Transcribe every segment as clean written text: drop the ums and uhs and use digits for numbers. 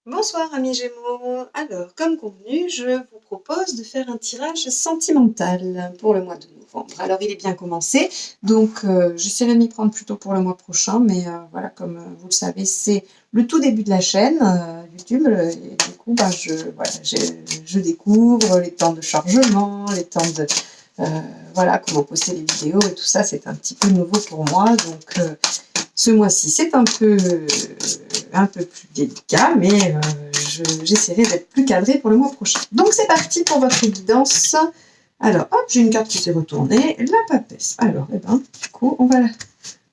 Bonsoir amis Gémeaux. Alors, comme convenu, je vous propose de faire un tirage sentimental pour le mois de novembre. Alors, il est bien commencé, donc j'essaierai de m'y prendre plutôt pour le mois prochain, mais voilà, comme vous le savez, c'est le tout début de la chaîne YouTube, et du coup, je découvre les temps de chargement, les temps de... voilà, comment poster les vidéos et tout ça, c'est un petit peu nouveau pour moi, donc... ce mois-ci, c'est un peu plus délicat, mais j'essaierai d'être plus cadrée pour le mois prochain. Donc, c'est parti pour votre évidence. Alors, hop, j'ai une carte qui s'est retournée. La papesse. Alors, du coup, on va la...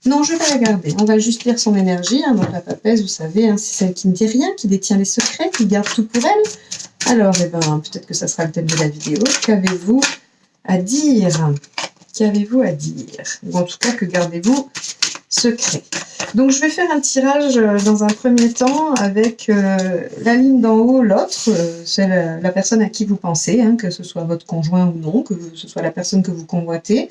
Non, je vais la garder. On va juste lire son énergie. Hein. Donc, la papesse, vous savez, hein, c'est celle qui ne dit rien, qui détient les secrets, qui garde tout pour elle. Alors, peut-être que ça sera le thème de la vidéo. Qu'avez-vous à dire? Qu'avez-vous à dire? Ou en tout cas, que gardez-vous secret? Donc, je vais faire un tirage dans un premier temps avec la ligne d'en haut, l'autre, c'est la personne à qui vous pensez, hein, que ce soit votre conjoint ou non, que ce soit la personne que vous convoitez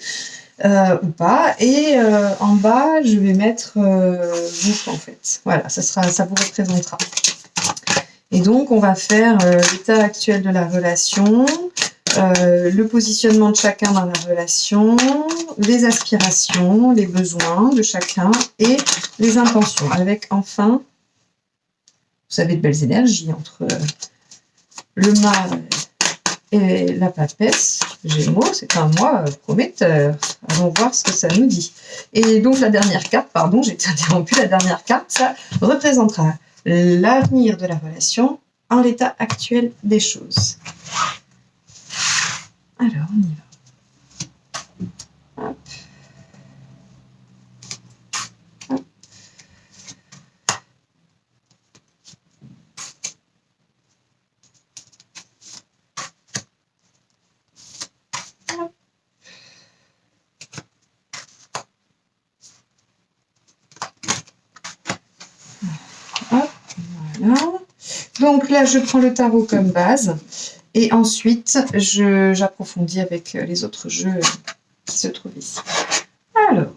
ou pas. Et en bas, je vais mettre vous, en fait. Voilà, ça vous représentera. Et donc, on va faire l'état actuel de la relation, le positionnement de chacun dans la relation, les aspirations, les besoins de chacun et les intentions. Avec enfin, vous savez, de belles énergies entre le mâle et la papesse. Gémeaux, c'est un mois prometteur. Allons voir ce que ça nous dit. Et donc la dernière carte, pardon, j'ai été interrompue, la dernière carte, ça représentera l'avenir de la relation en l'état actuel des choses. Alors, on y va. Hop. Hop. Hop. Hop, voilà. Donc là, je prends le tarot comme base. Et ensuite, j'approfondis avec les autres jeux qui se trouvent ici. Alors.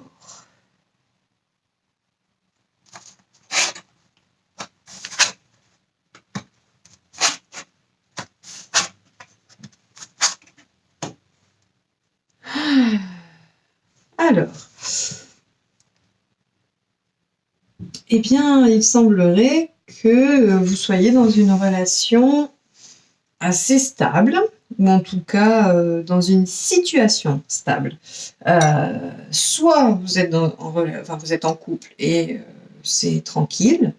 Alors. Eh bien, il semblerait que vous soyez dans une relation assez stable, ou en tout cas dans une situation stable. Soit vous êtes, vous êtes en couple et c'est tranquille,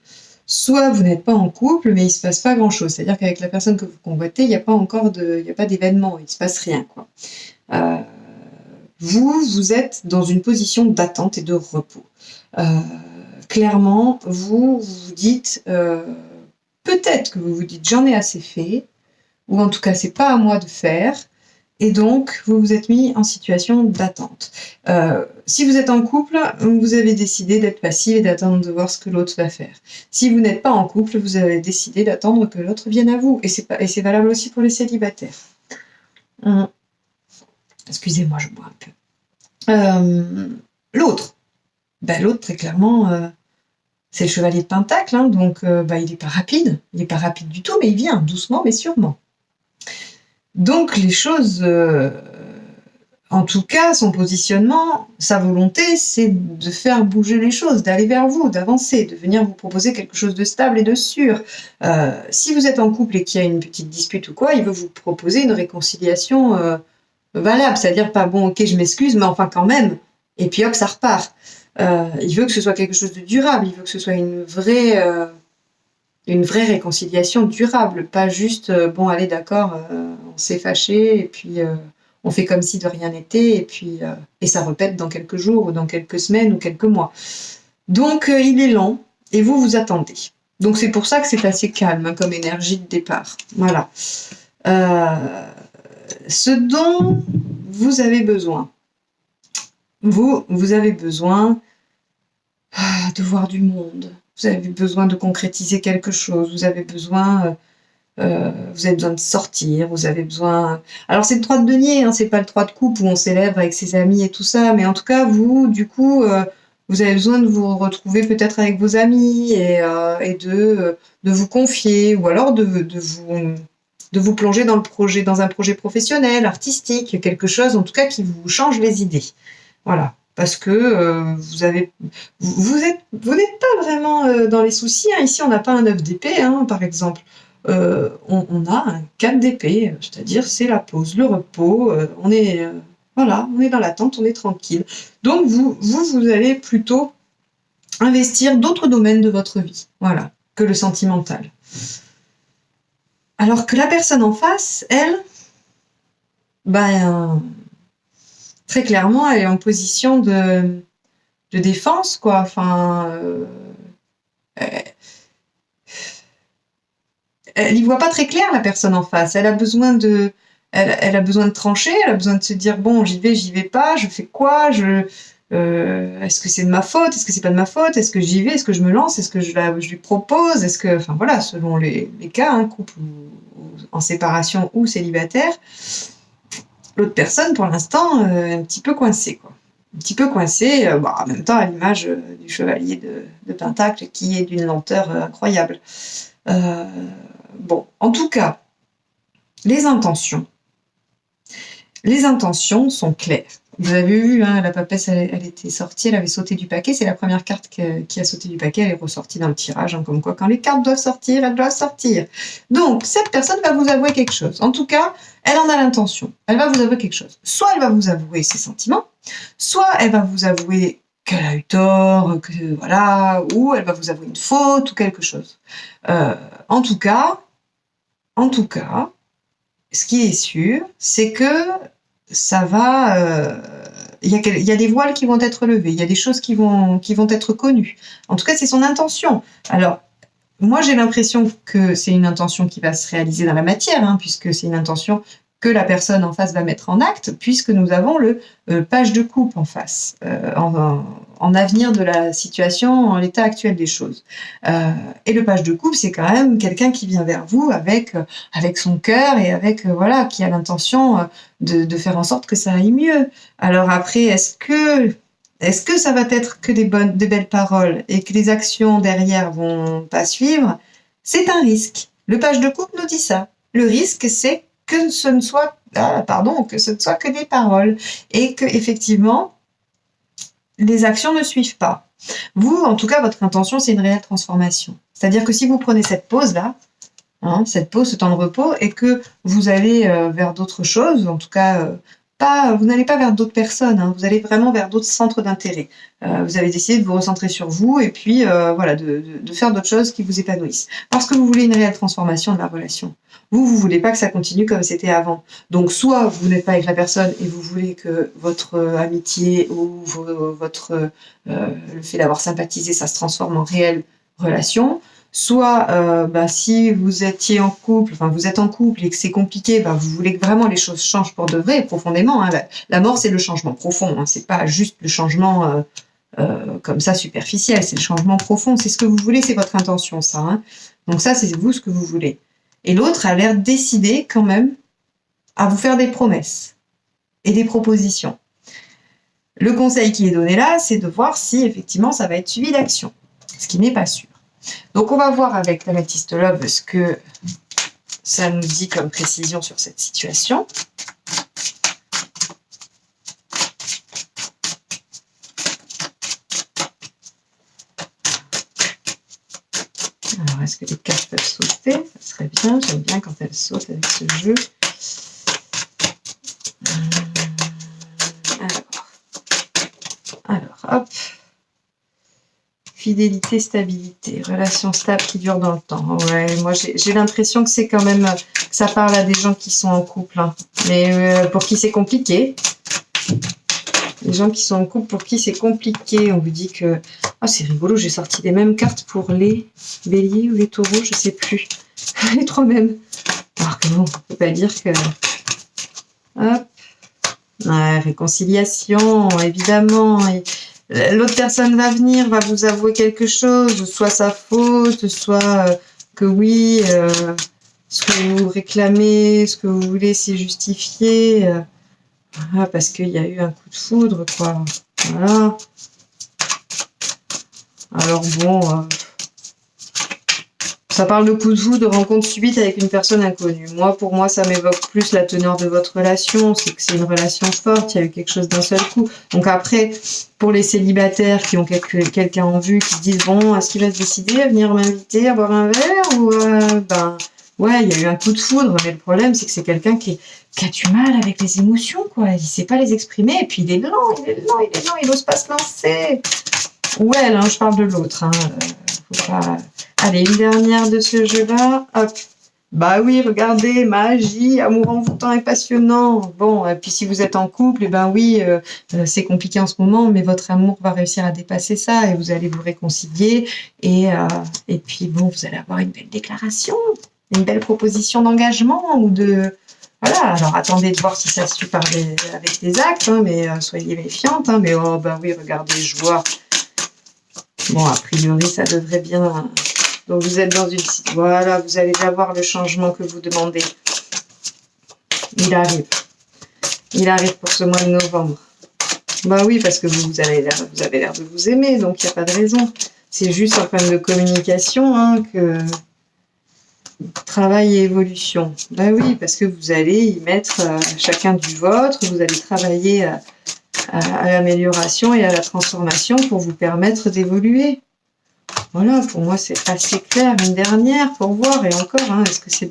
soit vous n'êtes pas en couple mais il ne se passe pas grand-chose. C'est-à-dire qu'avec la personne que vous convoitez, il n'y a pas d'événement, il ne se passe rien, quoi. Vous êtes dans une position d'attente et de repos. Clairement, vous vous dites, peut-être que vous vous dites j'en ai assez fait, ou en tout cas c'est pas à moi de faire, et donc vous vous êtes mis en situation d'attente. Si vous êtes en couple, vous avez décidé d'être passif et d'attendre de voir ce que l'autre va faire. Si vous n'êtes pas en couple, vous avez décidé d'attendre que l'autre vienne à vous, et c'est valable aussi pour les célibataires. Excusez-moi, je bois un peu. L'autre, très clairement, c'est le chevalier de Pentacle, hein, donc il n'est pas rapide. Il n'est pas rapide du tout, mais il vient doucement, mais sûrement. Donc les choses, en tout cas, son positionnement, sa volonté, c'est de faire bouger les choses, d'aller vers vous, d'avancer, de venir vous proposer quelque chose de stable et de sûr. Si vous êtes en couple et qu'il y a une petite dispute ou quoi, il veut vous proposer une réconciliation valable, c'est-à-dire pas bon, ok, je m'excuse, mais enfin quand même. Et puis hop, ça repart. Il veut que ce soit quelque chose de durable, il veut que ce soit une vraie réconciliation durable, pas juste bon allez d'accord, on s'est fâché et puis on fait comme si de rien n'était et puis et ça répète dans quelques jours ou dans quelques semaines ou quelques mois. Donc il est lent et vous attendez. Donc c'est pour ça que c'est assez calme hein, comme énergie de départ. Voilà. Ce dont vous avez besoin. Vous avez besoin de voir du monde. Vous avez besoin de concrétiser quelque chose. Vous avez besoin de sortir. Vous avez besoin. Alors c'est le 3 de denier, hein, c'est pas le 3 de coupe où on célèbre avec ses amis et tout ça. Mais en tout cas, vous, du coup, Vous avez besoin de vous retrouver peut-être avec vos amis et de vous confier, ou alors de vous plonger dans dans un projet professionnel, artistique, quelque chose en tout cas qui vous change les idées. Voilà. Parce que vous n'êtes pas vraiment dans les soucis, hein. Ici, on n'a pas un 9 d'épée, hein, par exemple. On a un 4 d'épée, c'est-à-dire c'est la pause, le repos. Voilà, on est dans l'attente, on est tranquille. Donc vous allez plutôt investir d'autres domaines de votre vie, voilà, que le sentimental. Alors que la personne en face, elle, ben, très clairement, elle est en position de défense, quoi. Enfin, elle y voit pas très clair, la personne en face. Elle a besoin elle a besoin de trancher, elle a besoin de se dire bon, j'y vais pas, je fais quoi, est-ce que c'est de ma faute, est-ce que c'est pas de ma faute, est-ce que j'y vais, est-ce que je me lance, est-ce que je lui propose, est-ce que, enfin voilà, selon les cas, hein, couple ou en séparation ou célibataire, l'autre personne pour l'instant est un petit peu coincée, quoi. Un petit peu coincée, en même temps à l'image du chevalier de Pentacle qui est d'une lenteur incroyable. Bon, en tout cas, les intentions sont claires. Vous avez vu, hein, la papesse, elle était sortie, elle avait sauté du paquet. C'est la première carte qui a sauté du paquet. Elle est ressortie dans le tirage, hein, comme quoi, quand les cartes doivent sortir, elles doivent sortir. Donc, cette personne va vous avouer quelque chose. En tout cas, elle en a l'intention. Elle va vous avouer quelque chose. Soit elle va vous avouer ses sentiments, soit elle va vous avouer qu'elle a eu tort, que voilà, ou elle va vous avouer une faute ou quelque chose. En tout cas, ce qui est sûr, c'est que ça va. Il y a des voiles qui vont être levés, il y a des choses qui vont être connues. En tout cas, c'est son intention. Alors, moi, j'ai l'impression que c'est une intention qui va se réaliser dans la matière, hein, puisque c'est une intention que la personne en face va mettre en acte, puisque nous avons le page de coupe en face, en avenir de la situation, en l'état actuel des choses. Et le page de coupe, c'est quand même quelqu'un qui vient vers vous avec son cœur et avec voilà, qui a l'intention de faire en sorte que ça aille mieux. Alors après, est-ce que ça va être que des belles paroles et que les actions derrière vont pas suivre? C'est un risque. Le page de coupe nous dit ça. Le risque, c'est que ce ne soit, que des paroles et que effectivement les actions ne suivent pas. Vous, en tout cas, votre intention, c'est une réelle transformation. C'est-à-dire que si vous prenez cette pause-là, hein, cette pause, ce temps de repos, et que vous allez vers d'autres choses, en tout cas, vous n'allez pas vers d'autres personnes, hein, vous allez vraiment vers d'autres centres d'intérêt. Vous avez décidé de vous recentrer sur vous et puis voilà, de faire d'autres choses qui vous épanouissent. Parce que vous voulez une réelle transformation de la relation. Vous voulez pas que ça continue comme c'était avant. Donc, soit vous n'êtes pas avec la personne et vous voulez que votre amitié ou le fait d'avoir sympathisé, ça se transforme en réelle relation. Soit, si vous étiez en couple, enfin vous êtes en couple et que c'est compliqué, vous voulez que vraiment les choses changent pour de vrai et profondément. Hein. La mort, c'est le changement profond. Hein. C'est pas juste le changement comme ça superficiel. C'est le changement profond. C'est ce que vous voulez, c'est votre intention, ça. Hein. Donc ça, c'est vous ce que vous voulez. Et l'autre a l'air décidé quand même à vous faire des promesses et des propositions. Le conseil qui est donné là, c'est de voir si effectivement ça va être suivi d'action, ce qui n'est pas sûr. Donc on va voir avec l'Améthyste Love ce que ça nous dit comme précision sur cette situation. Alors est-ce que les cartes peuvent sauter? Ça serait bien, j'aime bien quand elles sautent avec ce jeu. Alors hop. Fidélité, stabilité, relation stable qui dure dans le temps. Ouais, moi j'ai l'impression que c'est quand même, que ça parle à des gens qui sont en couple, hein. Mais pour qui c'est compliqué. Les gens qui sont en couple pour qui c'est compliqué, on vous dit que... Ah, c'est rigolo, j'ai sorti les mêmes cartes pour les béliers ou les taureaux, je sais plus. Les trois mêmes. Alors que bon, on peut pas dire que... Hop. Ouais, réconciliation, évidemment. Et l'autre personne va venir, va vous avouer quelque chose, soit sa faute, soit que oui, ce que vous réclamez, ce que vous voulez, c'est justifié. Voilà, parce qu'il y a eu un coup de foudre, quoi. Voilà. Alors bon, ça parle de coup de foudre, de rencontre subite avec une personne inconnue. Moi, pour moi, ça m'évoque plus la teneur de votre relation. C'est que c'est une relation forte, il y a eu quelque chose d'un seul coup. Donc après, pour les célibataires qui ont quelqu'un en vue, qui se disent, bon, est-ce qu'il va se décider à venir m'inviter à boire un verre ou ben, ouais, il y a eu un coup de foudre, mais le problème, c'est que c'est quelqu'un qui a du mal avec les émotions, quoi. Il sait pas les exprimer, et puis il est lent, il n'ose pas se lancer. Ou elle, hein, je parle de l'autre. Hein. Faut pas... Allez, une dernière de ce jeu-là. Hop. Bah oui, regardez, magie, amour envoûtant et passionnant. Bon, et puis si vous êtes en couple, et ben oui, c'est compliqué en ce moment, mais votre amour va réussir à dépasser ça et vous allez vous réconcilier. Et puis bon, vous allez avoir une belle déclaration, une belle proposition d'engagement ou de... Voilà, alors attendez de voir si ça se suit avec des actes, hein, mais soyez méfiante. Hein, mais oh, bah oui, regardez, je vois. Bon, a priori, ça devrait bien... Donc, vous êtes dans une... Voilà, vous allez avoir le changement que vous demandez. Il arrive. Il arrive pour ce mois de novembre. Bah oui, parce que vous avez l'air de vous aimer, donc il n'y a pas de raison. C'est juste un problème de communication, hein, que... Travail et évolution. Bah oui, parce que vous allez y mettre chacun du vôtre, vous allez travailler à l'amélioration et à la transformation pour vous permettre d'évoluer. Voilà, pour moi, c'est assez clair. Une dernière pour voir, et encore, hein, est-ce que c'est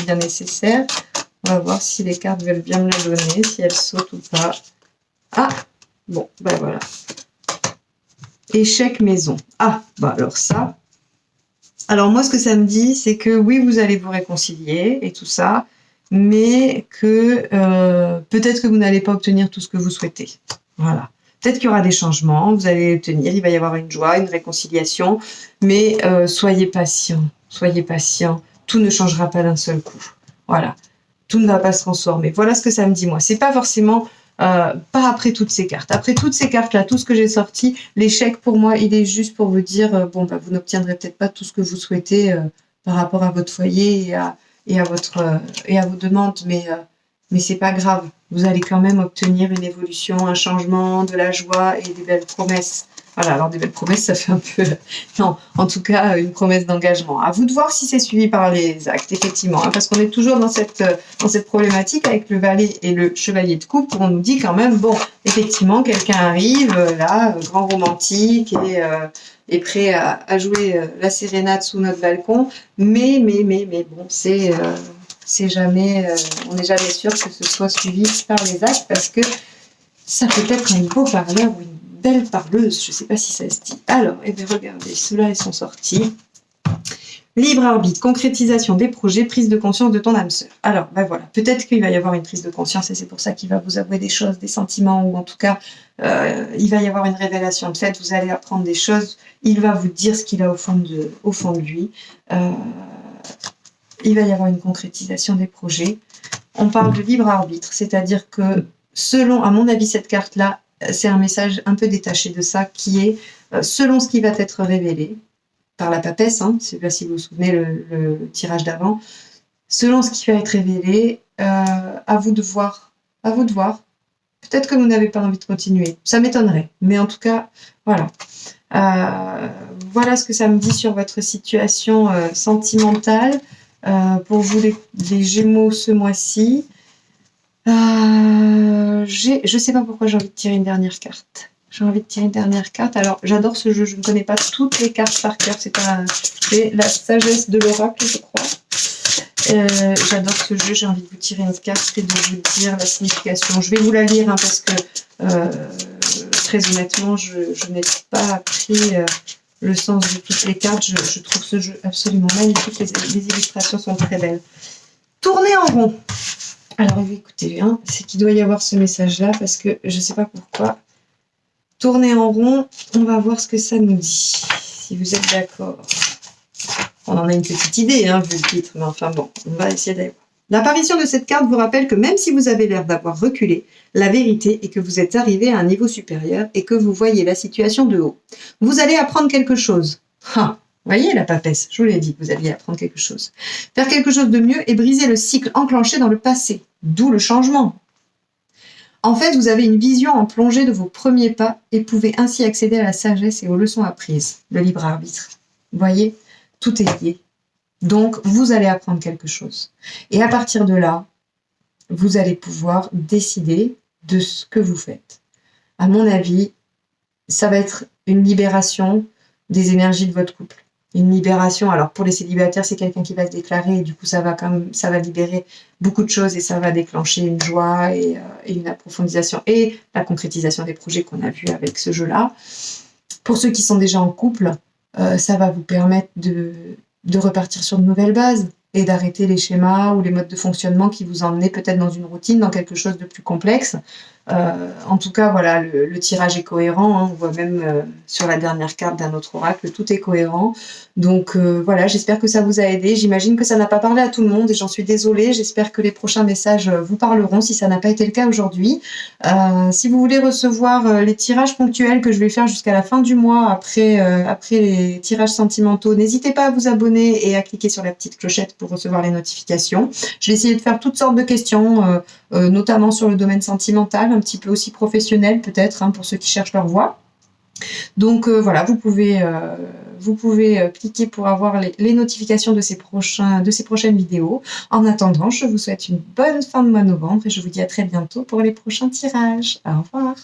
bien nécessaire? On va voir si les cartes veulent bien me la donner, si elles sautent ou pas. Ah, bon, ben voilà. Échec maison. Ah, bah alors ça. Alors moi, ce que ça me dit, c'est que oui, vous allez vous réconcilier et tout ça, mais que peut-être que vous n'allez pas obtenir tout ce que vous souhaitez. Voilà. Peut-être qu'il y aura des changements, vous allez obtenir, il va y avoir une joie, une réconciliation, mais soyez patient, tout ne changera pas d'un seul coup. Voilà, tout ne va pas se transformer. Voilà ce que ça me dit moi. C'est pas forcément, pas après toutes ces cartes. Après toutes ces cartes-là, tout ce que j'ai sorti, l'échec pour moi, il est juste pour vous dire, bon, bah, vous n'obtiendrez peut-être pas tout ce que vous souhaitez par rapport à votre foyer et à vos demandes, mais c'est pas grave. Vous allez quand même obtenir une évolution, un changement, de la joie et des belles promesses. Voilà, alors des belles promesses, ça fait un peu... Non, en tout cas, une promesse d'engagement. À vous de voir si c'est suivi par les actes, effectivement, hein, parce qu'on est toujours dans cette problématique avec le valet et le chevalier de coupe, où on nous dit quand même, bon, effectivement, quelqu'un arrive, là, grand romantique, et prêt à jouer la sérénade sous notre balcon, mais bon, c'est jamais, on n'est jamais sûr que ce soit suivi par les actes parce que ça peut être un beau parleur ou une belle parleuse, je ne sais pas si ça se dit. Alors, eh bien, regardez, ceux-là, ils sont sortis. Libre arbitre, concrétisation des projets, prise de conscience de ton âme sœur. Alors, ben voilà, peut-être qu'il va y avoir une prise de conscience et c'est pour ça qu'il va vous avouer des choses, des sentiments, ou en tout cas, il va y avoir une révélation de fait, vous allez apprendre des choses, il va vous dire ce qu'il a au fond de lui. Il va y avoir une concrétisation des projets. On parle de libre arbitre, c'est-à-dire que selon, à mon avis, cette carte-là, c'est un message un peu détaché de ça, qui est selon ce qui va être révélé par la papesse, hein, je ne sais pas si vous vous souvenez le tirage d'avant, selon ce qui va être révélé, à vous de voir. À vous de voir. Peut-être que vous n'avez pas envie de continuer, ça m'étonnerait, mais en tout cas, voilà. Voilà ce que ça me dit sur votre situation sentimentale. Pour vous les Gémeaux ce mois-ci. Je sais pas pourquoi j'ai envie de tirer une dernière carte. Alors, j'adore ce jeu. Je ne connais pas toutes les cartes par cœur. C'est la sagesse de l'oracle, je crois. J'adore ce jeu. J'ai envie de vous tirer une carte et de vous dire la signification. Je vais vous la lire hein, parce que très honnêtement, je n'ai pas appris le sens de toutes les cartes. Je trouve ce jeu absolument magnifique. Les illustrations sont très belles. Tournez en rond. Alors écoutez bien, c'est qu'il doit y avoir ce message-là parce que je ne sais pas pourquoi. Tournez en rond, on va voir ce que ça nous dit. Si vous êtes d'accord. On en a une petite idée, hein, vu le titre, mais enfin bon, on va essayer d'aller voir. L'apparition de cette carte vous rappelle que même si vous avez l'air d'avoir reculé, la vérité est que vous êtes arrivé à un niveau supérieur et que vous voyez la situation de haut. Vous allez apprendre quelque chose. Voyez la papesse, je vous l'ai dit, vous alliez apprendre quelque chose. Faire quelque chose de mieux et briser le cycle enclenché dans le passé, d'où le changement. En fait, vous avez une vision en plongée de vos premiers pas et pouvez ainsi accéder à la sagesse et aux leçons apprises, le libre arbitre. Vous voyez, tout est lié. Donc, vous allez apprendre quelque chose. Et à partir de là, vous allez pouvoir décider de ce que vous faites. À mon avis, ça va être une libération des énergies de votre couple. Une libération, alors pour les célibataires, c'est quelqu'un qui va se déclarer et du coup, ça va libérer beaucoup de choses et ça va déclencher une joie et une approfondissation et la concrétisation des projets qu'on a vus avec ce jeu-là. Pour ceux qui sont déjà en couple, ça va vous permettre de repartir sur de nouvelles bases et d'arrêter les schémas ou les modes de fonctionnement qui vous emmenaient peut-être dans une routine, dans quelque chose de plus complexe. En tout cas, voilà, le tirage est cohérent. Hein, on voit même sur la dernière carte d'un autre oracle, tout est cohérent. Donc voilà, j'espère que ça vous a aidé. J'imagine que ça n'a pas parlé à tout le monde et j'en suis désolée. J'espère que les prochains messages vous parleront si ça n'a pas été le cas aujourd'hui. Si vous voulez recevoir les tirages ponctuels que je vais faire jusqu'à la fin du mois après les tirages sentimentaux, n'hésitez pas à vous abonner et à cliquer sur la petite clochette pour recevoir les notifications. Je vais essayer de faire toutes sortes de questions, notamment sur le domaine sentimental, un petit peu aussi professionnel peut-être, hein, pour ceux qui cherchent leur voie. Donc voilà, vous pouvez cliquer pour avoir les notifications de ces prochaines vidéos. En attendant, je vous souhaite une bonne fin de mois de novembre et je vous dis à très bientôt pour les prochains tirages. Au revoir.